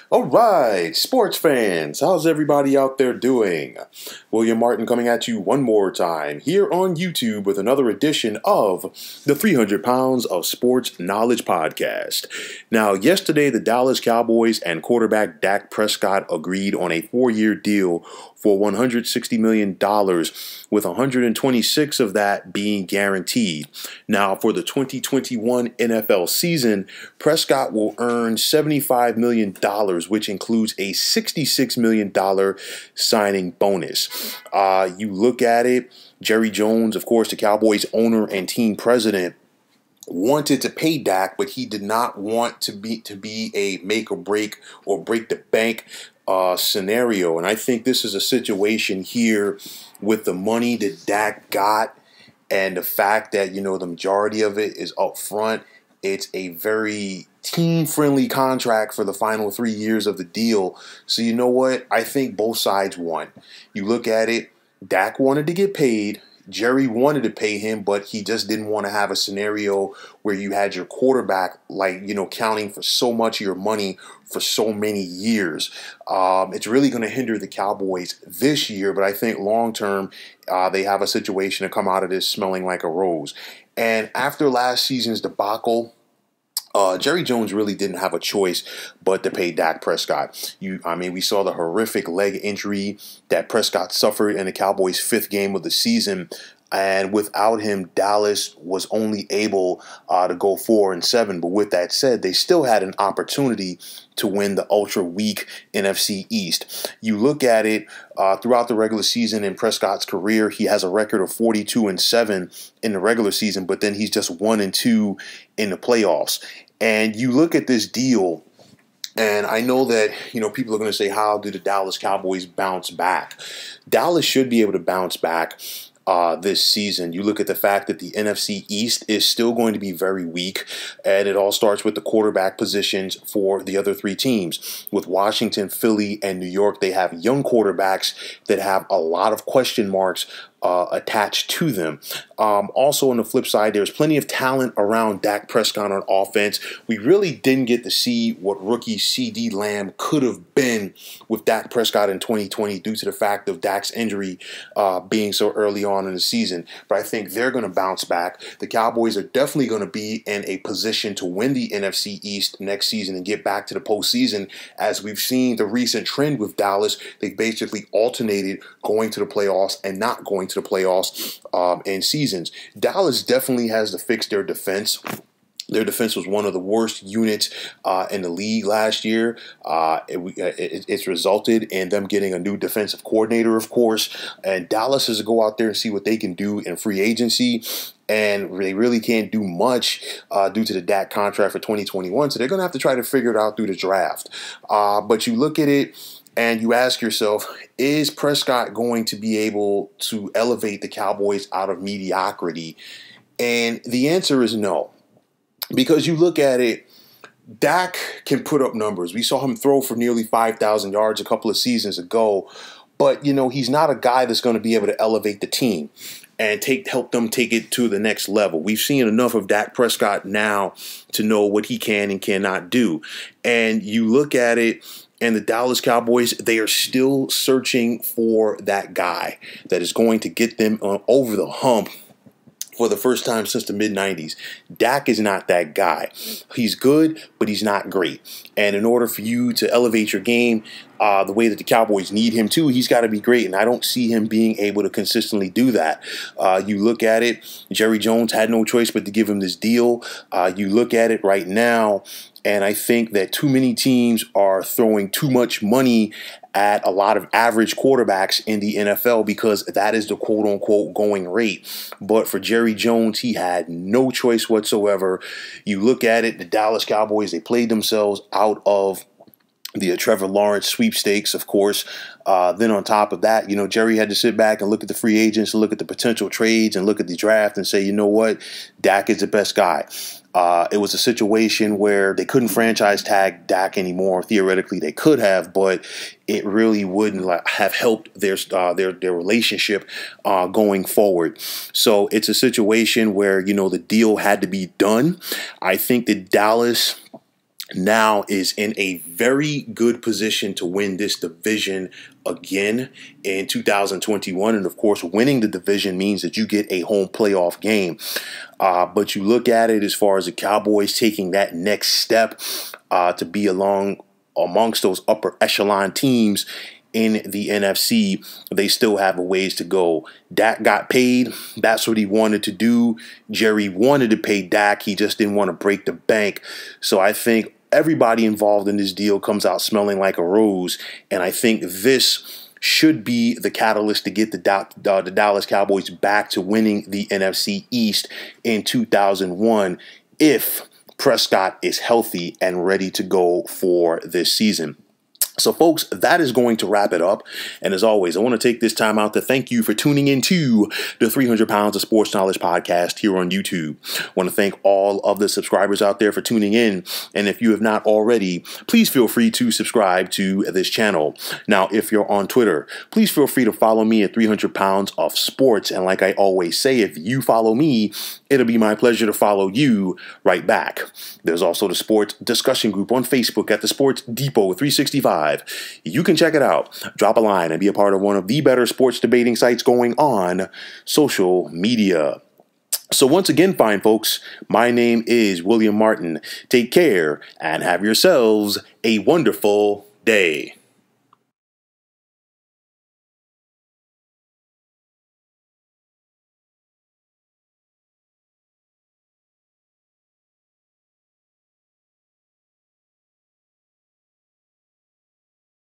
All right, sports fans, how's everybody out there doing? William Martin coming at you one more time here on YouTube with another edition of the 300 Pounds of Sports Knowledge podcast. Now, yesterday, the Dallas Cowboys and quarterback Dak Prescott agreed on a 4-year deal for $160 million, with 126 of that being guaranteed. Now, for the 2021 NFL season, Prescott will earn $75 million, which includes a $66 million signing bonus. You look at it, Jerry Jones, of course, the Cowboys owner and team president, wanted to pay Dak, but he did not want to be a make or break or break the bank scenario. And I think this is a situation here with the money that Dak got and the fact that, the majority of it is up front. It's a very team-friendly contract for the final 3 years of the deal. So you know what? I think both sides won. You look at it, Dak wanted to get paid. Jerry wanted to pay him, but he just didn't want to have a scenario where you had your quarterback, counting for so much of your money for so many years. It's really going to hinder the Cowboys this year, but I think long-term, they have a situation to come out of this smelling like a rose. And after last season's debacle, Jerry Jones really didn't have a choice but to pay Dak Prescott. We saw the horrific leg injury that Prescott suffered in the Cowboys' 5th game of the season. And without him, Dallas was only able to go 4-7. But with that said, they still had an opportunity to win the ultra-weak NFC East. You look at it throughout the regular season in Prescott's career, he has a record of 42-7 in the regular season, but then he's just 1-2 in the playoffs. And you look at this deal, and I know that, people are going to say, how do the Dallas Cowboys bounce back? Dallas should be able to bounce back this season. You look at the fact that the NFC East is still going to be very weak, and it all starts with the quarterback positions for the other 3 teams. With Washington, Philly, and New York, they have young quarterbacks that have a lot of question marks attached to them. Also, on the flip side, there's plenty of talent around Dak Prescott on offense. We really didn't get to see what rookie CD Lamb could have been with Dak Prescott in 2020 due to the fact of Dak's injury being so early on in the season. But I think they're going to bounce back. The Cowboys are definitely going to be in a position to win the NFC East next season and get back to the postseason. As we've seen the recent trend with Dallas, they basically alternated going to the playoffs and not going to the playoffs in seasons. Dallas definitely has to fix their defense. Their defense was one of the worst units in the league last year. It's resulted in them getting a new defensive coordinator, of course. And Dallas has to go out there and see what they can do in free agency. And they really can't do much due to the Dak contract for 2021. So they're going to have to try to figure it out through the draft. But you look at it, and you ask yourself, is Prescott going to be able to elevate the Cowboys out of mediocrity? And the answer is no. Because you look at it, Dak can put up numbers. We saw him throw for nearly 5,000 yards a couple of seasons ago. But, he's not a guy that's going to be able to elevate the team and help them take it to the next level. We've seen enough of Dak Prescott now to know what he can and cannot do. And you look at it, and the Dallas Cowboys, they are still searching for that guy that is going to get them over the hump for the first time since the mid-90s. Dak is not that guy. He's good, but he's not great. And in order for you to elevate your game the way that the Cowboys need him to, he's got to be great. And I don't see him being able to consistently do that. You look at it, Jerry Jones had no choice but to give him this deal. You look at it right now, and I think that too many teams are throwing too much money at a lot of average quarterbacks in the NFL because that is the quote-unquote going rate. But for Jerry Jones, he had no choice whatsoever. You look at it, the Dallas Cowboys, they played themselves out of the Trevor Lawrence sweepstakes, of course. Then on top of that, Jerry had to sit back and look at the free agents and look at the potential trades and look at the draft and say, you know what, Dak is the best guy. It was a situation where they couldn't franchise tag Dak anymore. Theoretically, they could have, but it really wouldn't have helped their relationship going forward. So it's a situation where, the deal had to be done. I think that Dallas now is in a very good position to win this division again in 2021. And of course, winning the division means that you get a home playoff game. But you look at it as far as the Cowboys taking that next step to be amongst those upper echelon teams in the NFC, they still have a ways to go. Dak got paid. That's what he wanted to do. Jerry wanted to pay Dak. He just didn't want to break the bank. So I think everybody involved in this deal comes out smelling like a rose. And I think this should be the catalyst to get the Dallas Cowboys back to winning the NFC East in 2001 if Prescott is healthy and ready to go for this season. So, folks, that is going to wrap it up. And as always, I want to take this time out to thank you for tuning into the 300 Pounds of Sports Knowledge podcast here on YouTube. I want to thank all of the subscribers out there for tuning in. And if you have not already, please feel free to subscribe to this channel. Now, if you're on Twitter, please feel free to follow me at 300 Pounds of Sports. And like I always say, if you follow me, it'll be my pleasure to follow you right back. There's also the sports discussion group on Facebook at the Sports Depot 365. You can check it out. Drop a line and be a part of one of the better sports debating sites going on social media. So once again, fine folks, my name is William Martin. Take care and have yourselves a wonderful day.